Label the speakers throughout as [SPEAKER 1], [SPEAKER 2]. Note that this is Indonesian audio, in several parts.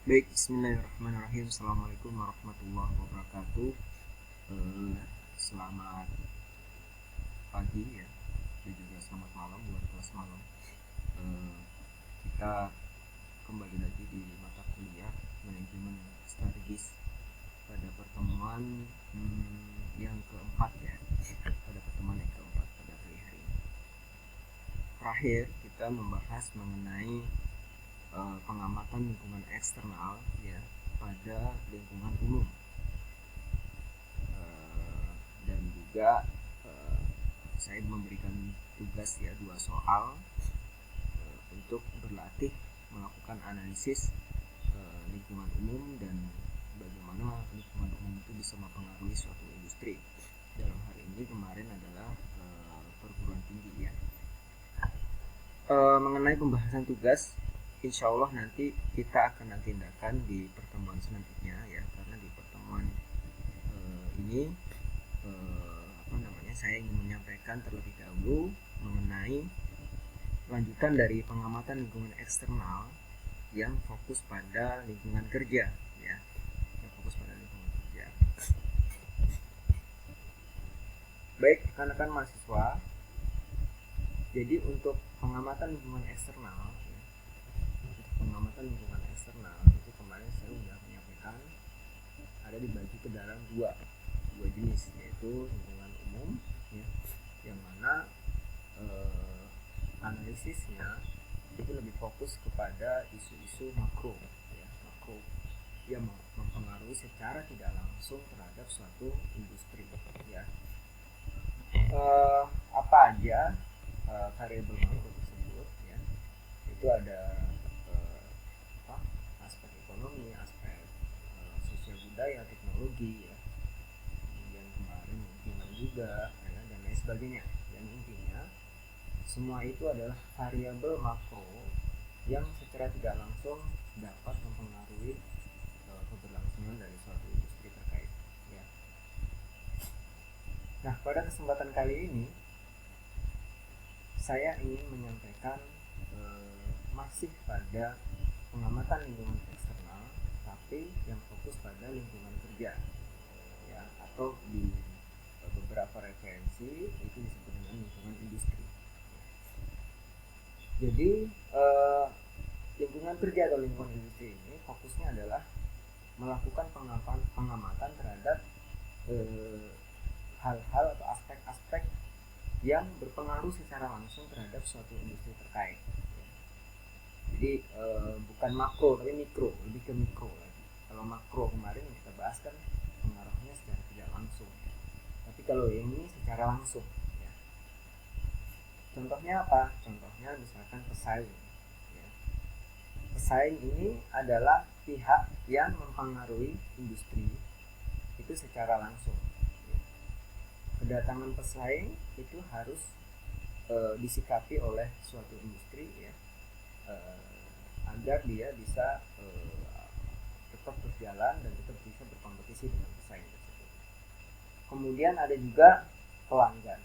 [SPEAKER 1] Baik, bismillahirrahmanirrahim. Assalamualaikum warahmatullahi wabarakatuh. Selamat pagi ya, dan juga selamat malam buat kelas malam. Eh, kita kembali lagi di mata kuliah manajemen strategis pada pertemuan yang keempat ya. Pada pertemuan yang keempat pada pagi hari ini. Terakhir kita membahas mengenai pengamatan lingkungan eksternal ya pada lingkungan umum. Dan juga saya memberikan tugas ya 2 soal untuk berlatih melakukan analisis lingkungan umum dan bagaimana lingkungan umum itu bisa mempengaruhi suatu industri. Dalam hal ini kemarin adalah perguruan tinggi ya. Mengenai pembahasan tugas, insya Allah nanti kita akan tindakan di pertemuan selanjutnya ya, karena di pertemuan ini saya ingin menyampaikan terlebih dahulu mengenai lanjutan dari pengamatan lingkungan eksternal yang fokus pada lingkungan kerja ya, yang fokus pada lingkungan kerja. Baik rekan-rekan mahasiswa, jadi untuk pengamatan lingkungan eksternal ya, itu kemarin saya sudah menyampaikan ada dibagi ke dalam dua jenis, yaitu lingkungan umum ya, yang mana analisisnya itu lebih fokus kepada isu-isu makro ya, yang mempengaruhi secara tidak langsung terhadap suatu industri ya. Apa aja variabel makro tersebut ya, itu ada aspek ekonomi, aspek sosial budaya, teknologi ya, kemudian kemarin lingkungan juga ya, dan lain sebagainya. Dan intinya semua itu adalah variabel makro yang secara tidak langsung dapat mempengaruhi keberlangsungan dari suatu industri terkait ya. Nah, pada kesempatan kali ini saya ingin menyampaikan masih pada pengamatan lingkungan eksternal, tapi yang fokus pada lingkungan kerja ya, atau di beberapa referensi itu disebut dengan lingkungan industri. Jadi lingkungan kerja atau lingkungan industri ini fokusnya adalah melakukan pengamatan terhadap hal-hal atau aspek-aspek yang berpengaruh secara langsung terhadap suatu industri terkait. Jadi bukan makro tapi mikro, lebih ke mikro lagi. Kalau makro kemarin yang kita bahas kan pengaruhnya secara tidak langsung ya. Tapi kalau yang ini secara langsung ya. Contohnya apa? Contohnya misalkan pesaing ya. Pesaing ini adalah pihak yang mempengaruhi industri itu secara langsung ya. Kedatangan pesaing itu harus disikapi oleh suatu industri ya, agar dia bisa tetap berjalan dan tetap bisa berkompetisi dengan pesaing tersebut. Kemudian ada juga pelanggan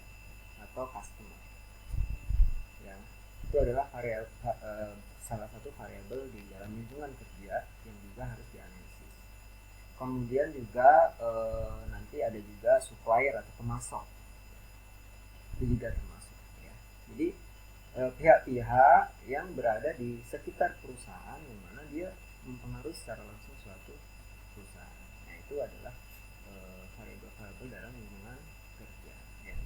[SPEAKER 1] atau customer ya, itu adalah salah satu variabel di dalam lingkungan kerja yang juga harus dianalisis. Kemudian juga nanti ada juga supplier atau pemasok, itu juga termasuk ya. Jadi pihak-pihak yang berada di sekitar perusahaan yang mana dia mempengaruhi secara langsung suatu perusahaan. Nah, itu adalah variabel-variabel dalam lingkungan kerja ya.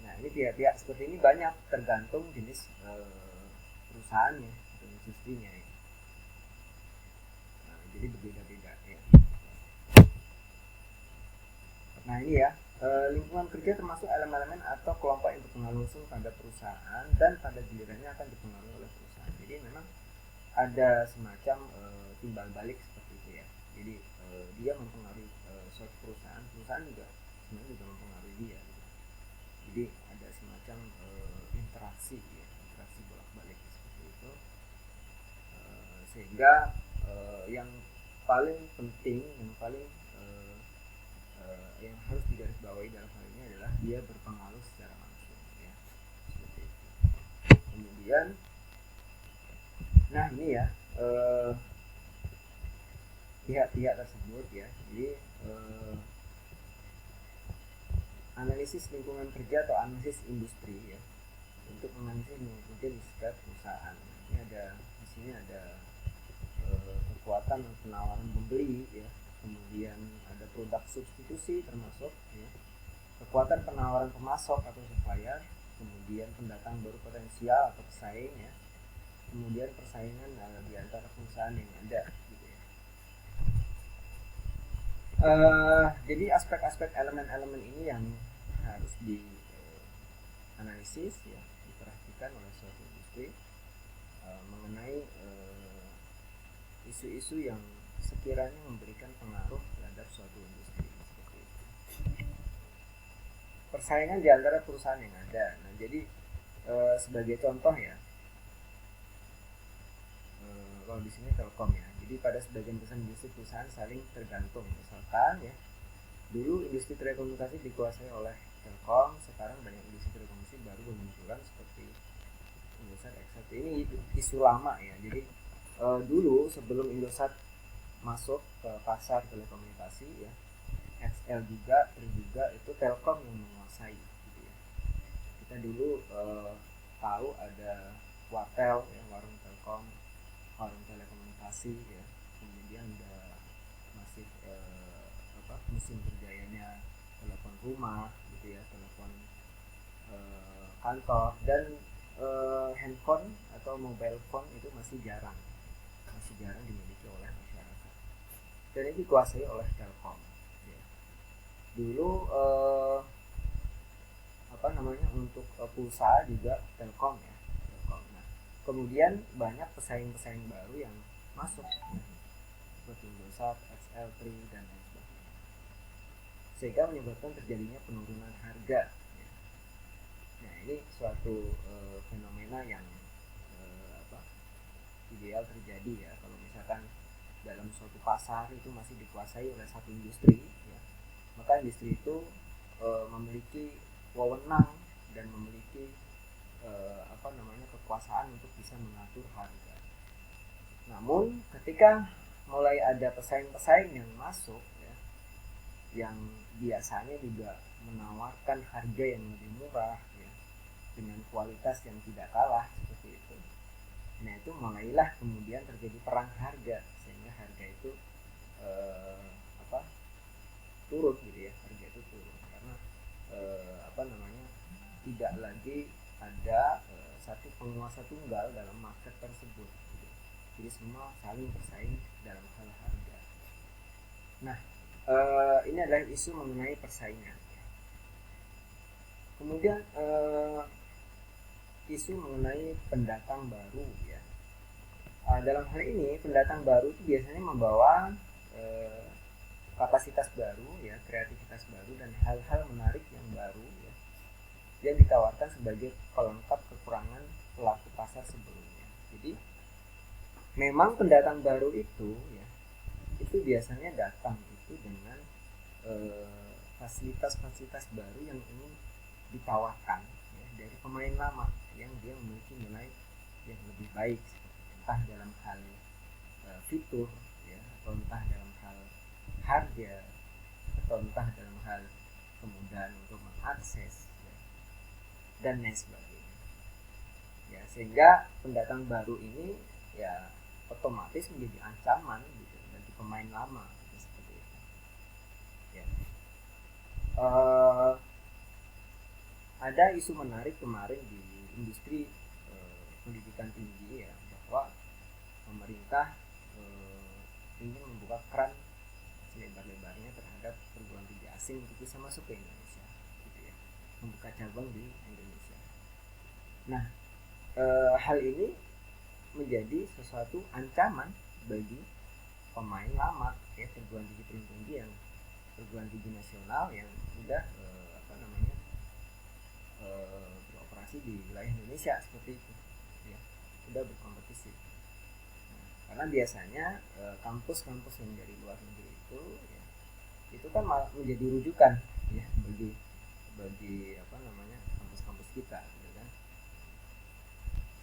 [SPEAKER 1] Nah, ini pihak-pihak seperti ini banyak tergantung jenis perusahaannya atau industrinya ya. Nah, jadi berbeda-beda ya. Nah, ini ya, lingkungan kerja termasuk elemen-elemen atau kelompok yang berpengaruh langsung pada perusahaan dan pada gilirannya akan dipengaruhi oleh perusahaan. Jadi memang ada semacam timbal balik seperti itu ya. Jadi dia mempengaruhi suatu perusahaan juga sebenarnya juga mempengaruhi dia gitu. Jadi ada semacam interaksi ya, interaksi bolak-balik seperti itu, sehingga yang paling penting, yang harus digarisbawahi dalam hal ini adalah dia berpengaruh secara langsung ya, seperti itu. Kemudian nah ini ya, pihak-pihak tersebut ya. Jadi analisis lingkungan kerja atau analisis industri ya, untuk menganalisis lingkungan kerja di sekitar perusahaan. Ini ada di sini ada kekuatan penawaran pembeli ya, kemudian ada produk substitusi termasuk ya, kekuatan penawaran pemasok atau supplier, kemudian pendatang baru potensial atau pesaing ya, kemudian persaingan di antara perusahaan yang ada gitu ya. Jadi aspek-aspek elemen-elemen ini yang harus dianalisis ya, diperhatikan oleh suatu industri mengenai isu-isu yang sekiranya memberikan pengaruh terhadap suatu industri seperti itu. Persaingan di antara perusahaan yang ada. Nah, jadi sebagai contoh ya, kalau di sini Telkom ya. Jadi pada sebagian besar industri perusahaan saling tergantung. Misalkan ya, dulu industri telekomunikasi dikuasai oleh Telkom, sekarang banyak industri telekomunikasi baru bermunculan seperti Indosat, XL. Ini isu lama ya. Jadi dulu sebelum Indosat masuk ke pasar telekomunikasi ya, XL juga, Tri juga, itu Telkom yang menguasai gitu ya. Kita dulu tahu ada Wartel ya, warung Telkom, warung telekomunikasi ya, kemudian ada masih mesin berjayanya telepon rumah gitu ya, telepon kantor, dan handphone atau mobile phone itu masih jarang dimiliki oleh masyarakat, dan ini dikuasai oleh Telkom ya. Dulu untuk pulsa juga Telkom ya, Telkom. Nah, kemudian banyak pesaing-pesaing baru yang masuk ya, seperti Indosat, XL, Tri, dan lain sebagainya, sehingga menyebabkan terjadinya penurunan harga ya. Nah, ini suatu fenomena yang ideal terjadi ya, kalau misalkan dalam suatu pasar itu masih dikuasai oleh satu industri ya, maka industri itu memiliki wewenang dan memiliki kekuasaan untuk bisa mengatur harga. Namun ketika mulai ada pesaing-pesaing yang masuk ya, yang biasanya juga menawarkan harga yang lebih murah ya, dengan kualitas yang tidak kalah seperti itu. Nah, itu mulailah kemudian terjadi perang harga, sehingga harga itu turun gitu ya, harga itu turun karena tidak lagi ada satu penguasa tunggal dalam market tersebut gitu. Jadi semua saling bersaing dalam hal harga. Nah, ini adalah isu mengenai persaingan. Kemudian isu mengenai pendatang baru ya. Dalam hal ini pendatang baru itu biasanya membawa kapasitas baru ya, kreativitas baru, dan hal-hal menarik yang baru ya, yang ditawarkan sebagai pelengkap kekurangan pelaku pasar sebelumnya. Jadi memang pendatang baru itu ya, itu biasanya datang itu dengan fasilitas-fasilitas baru yang ingin ditawarkan ya, dari pemain lama yang dia memiliki nilai yang lebih baik, entah dalam hal fitur ya, atau entah dalam hal harga, atau entah dalam hal kemudahan untuk mengakses ya, dan lain sebagainya ya, sehingga pendatang baru ini ya otomatis menjadi ancaman gitu bagi pemain lama gitu, seperti itu ya. Ada isu menarik kemarin di industri pendidikan tinggi ya, bahwa pemerintah ingin membuka keran selebar-lebarnya terhadap perguruan tinggi asing untuk bisa masuk ke Indonesia gitu ya, membuka cabang di Indonesia. Nah, hal ini menjadi sesuatu ancaman bagi pemain lama ya, perguruan tinggi yang perguruan tinggi nasional yang sudah beroperasi di wilayah Indonesia seperti itu ya, sudah berkompetisi. Nah, karena biasanya kampus-kampus yang dari luar negeri itu ya, itu kan malah menjadi rujukan ya bagi kampus-kampus kita gitu kan,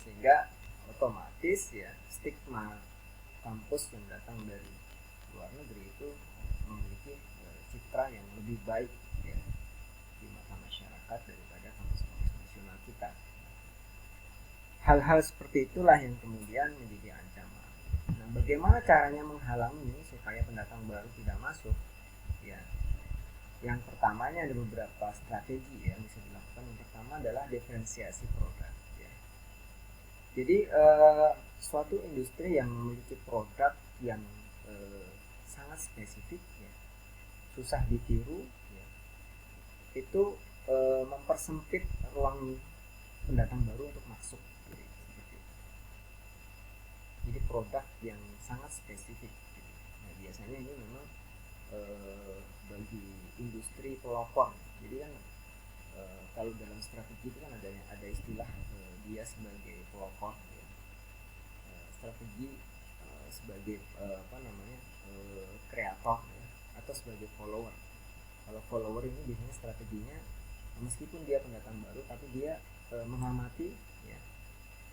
[SPEAKER 1] sehingga otomatis ya stigma kampus yang datang dari luar luar negeri itu memiliki citra yang lebih baik ya di mata masyarakat daripada kampus-kampus nasional kita. Hal-hal seperti itulah yang kemudian menjadi ancaman. Nah, bagaimana caranya menghalangi supaya pendatang baru tidak masuk? Ya, yang pertamanya ada beberapa strategi yang bisa dilakukan. Yang pertama adalah diferensiasi produk. Ya. Jadi suatu industri yang memiliki produk yang sangat spesifik, ya, susah ditiru, ya, itu mempersempit ruang pendatang baru untuk masuk. Jadi produk yang sangat spesifik. Nah, biasanya ini memang bagi industri pelopor. Jadi kan kalau dalam strategi itu kan ada istilah dia sebagai pelopor, ya. Strategi sebagai kreator, ya, atau sebagai follower. Kalau follower ini biasanya strateginya meskipun dia pendatang baru tapi dia mengamati, ya,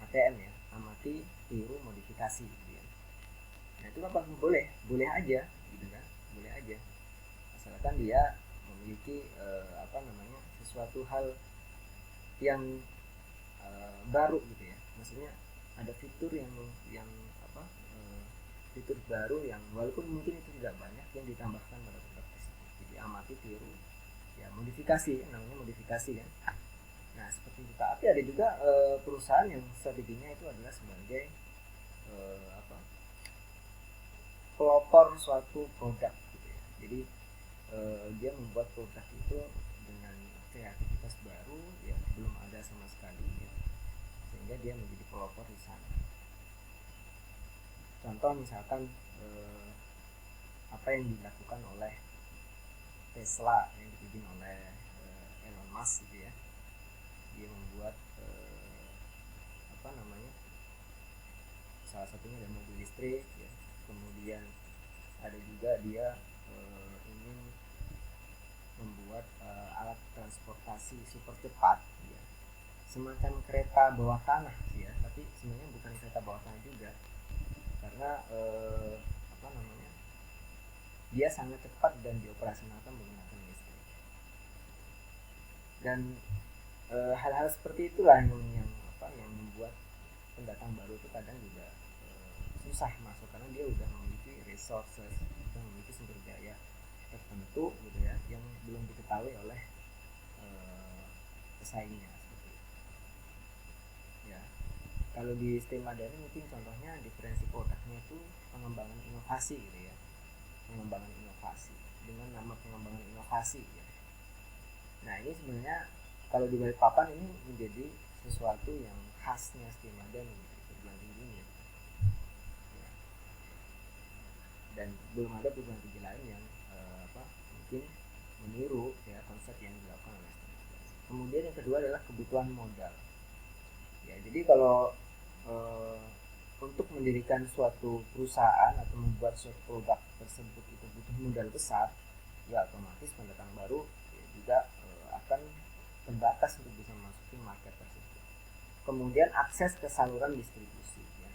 [SPEAKER 1] ATM, ya, amati, tiru, modifikasi gitu ya. Nah itu apa boleh aja gitu kan, boleh aja asalkan dia memiliki sesuatu hal yang baru gitu ya. Maksudnya ada fitur yang fitur baru yang walaupun mungkin itu tidak banyak yang ditambahkan pada produk tersebut. Jadi amati, tiru, ya, modifikasi, namanya modifikasi kan. Nah seperti itu. Tapi ada juga perusahaan yang strateginya itu adalah sebagai pelopor suatu produk gitu ya. Jadi dia membuat produk itu dengan kreativitas baru, ya, belum ada sama sekali, ya, sehingga dia menjadi pelopor di sana. Contoh misalkan apa yang dilakukan oleh Tesla yang dipimpin oleh Elon Musk gitu ya. Dia membuat salah satunya ada mobil listrik, ya. Kemudian ada juga dia ingin membuat alat transportasi super cepat, ya. Semacam kereta bawah tanah sih ya, tapi sebenarnya bukan kereta bawah tanah juga, karena dia sangat cepat dan dioperasionalkan menggunakan listrik. Dan hal-hal seperti itulah yang membuat pendatang baru itu kadang juga susah masuk karena dia udah memiliki resources, udah memiliki sumber daya tertentu gitu ya yang belum diketahui oleh pesaingnya seperti itu. Ya, kalau di STEM Madani mungkin contohnya diferensi produknya itu pengembangan inovasi gitu ya, pengembangan inovasi dengan nama pengembangan inovasi ya. Nah ini sebenarnya kalau di Balikpapan ini menjadi sesuatu yang khasnya STEM Madani gitu, perguruan tingginya. Ya. Dan belum ada perguruan tinggi lain yang mungkin meniru ya konsep yang dilakukan oleh STEM Madani. Kemudian yang kedua adalah kebutuhan modal. Ya, jadi kalau untuk mendirikan suatu perusahaan atau membuat suatu produk tersebut itu butuh modal besar, ya otomatis pendatang baru ya, juga akan terbatas untuk bisa memasuki market tersebut. Kemudian akses ke saluran distribusi. Ya.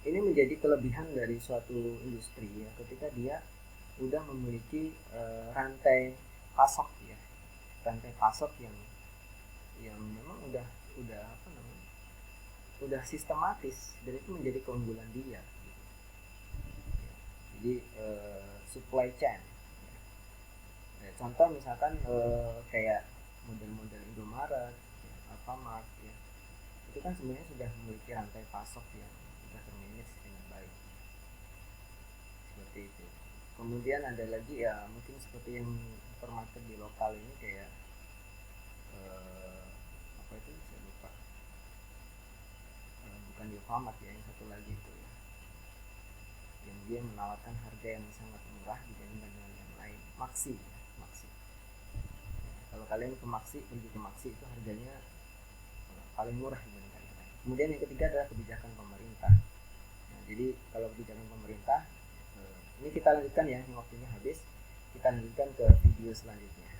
[SPEAKER 1] Ini menjadi kelebihan dari suatu industri ya, ketika dia udah memiliki rantai pasok ya, rantai pasok yang memang udah sistematis dan itu menjadi keunggulan dia. Gitu. Ya. Jadi supply chain. Ya. Contoh misalkan kayak model-model Indomaret, ya, Alfamart, ya, itu kan sebenarnya sudah memiliki rantai pasok yang sudah termanage dengan baik. Seperti itu. Kemudian ada lagi ya mungkin seperti yang supermarket di lokal ini kayak saya lupa, bukan di Alfamart ya, yang satu lagi itu ya, yang dia menawarkan harga yang sangat murah dibandingkan dengan yang lain. Maxi ya, Maxi. Kalau kalian pergi ke Maxi itu harganya paling murah dibandingkan yang lain. Kemudian yang ketiga adalah kebijakan pemerintah. Nah, jadi kalau kebijakan pemerintah ini kita lanjutkan ya, waktunya habis. Kita lanjutkan ke video selanjutnya.